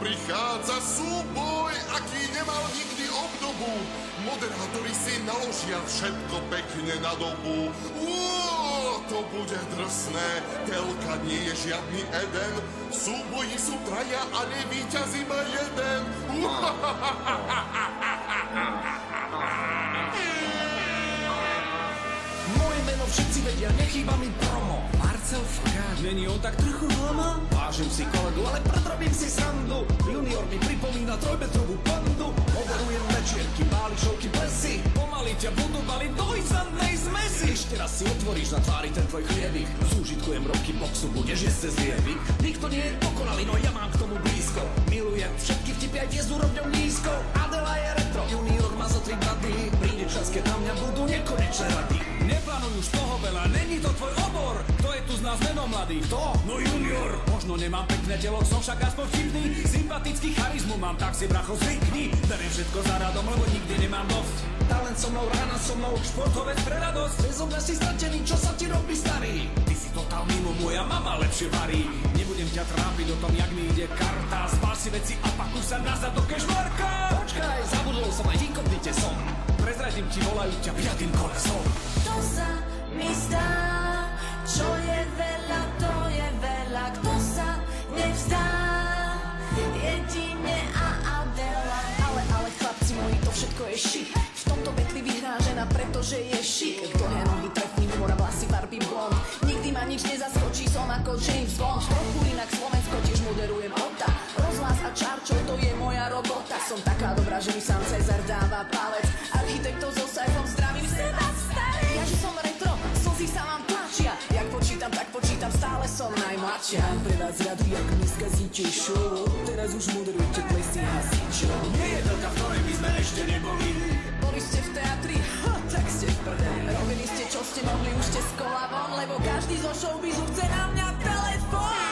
prichádza súboj, aký nemal nikdy obdobu. Moderátori si naložia všetko pekne na dobu. To bude drsné, telka nie je žiadny Eden. V súboji sú traja a nevíťaz iba jeden. Moje meno všetci vedia, nechýba mi promo. Marcel Fagár, není on tak trochu hlama? Vážim si kolegu, ale pretrobím si srandu. Junior mi pripomína trojmetrovú pandu. Moderujem večierky, bálišovky, plesy. Pomaly ťa budú baliť do izandnej zmesi. Ešte raz si otvoríš na tvári ten tvoj chliebik. Zúžitkujem roky boxu, budeš jesť cez lievik. Nikto nie je dokonalý, no ja mám k tomu blízko. Milujem všetky vtipy, aj tie s úrovňou nízko. Adela je retro, Junior má za 3 brady. Príde čas, keď na mňa budú nekonečné rady. Neplánuj už toho veľa, není to tvoj obor. Kto je tu z nás menom mladý? Kto? No Junior. Možno nemám pekné telo, som však aspoň vtipný. Sympatický charizmu mám, tak si bracho zvykni. Beriem všetko za radom, lebo nikdy nemám dosť. Talent so mnou, rána so mnou, športovec pre radosť. Bezo mňa si stratený, čo sa ti robí starý? Ty si totál mimo, moja mama lepšie varí. Nebudem ťa trápiť o tom, jak mi ide karta. Spál si veci a pakuj sa nazad do kešmarka. Počkaj, zabudol som, aj v inkognite som. Prezradím ti, volajú ťa piatým kolesom. To sa mi zdá, čo je veľa, to je veľa. Kto sa nevzdá, jedine a Adela. Ale chlapci moji, to všetko je šik. V tomto betli vyhrá žena, pretože je šik. Kto je nohy trefný, mora vlasy, farby blond. Nikdy ma nič nezaskočí, som ako James Bond. Trochu inak Slovensko, tiež moderujem Ota. Rozhlas a čarčov, to je moja robota. Som taká dobrá, že mi sám Cezar dáva palec. Architektov so sajfom zdravím seba starý. Ja, že som retro, slzy sa vám tlačia. Jak počítam, tak počítam, stále som najmladšia. Mám pre vás rady, ak neskazíte show. Teraz už moderujte plesy hasičov. Nie je telka, v ktorej by sme ešte neboli. Boli ste v teatri? Tak ste v prdeli. Robili ste, čo ste mohli, už ste z kola von. Lebo každý zo showbizu chce na mňa telefón.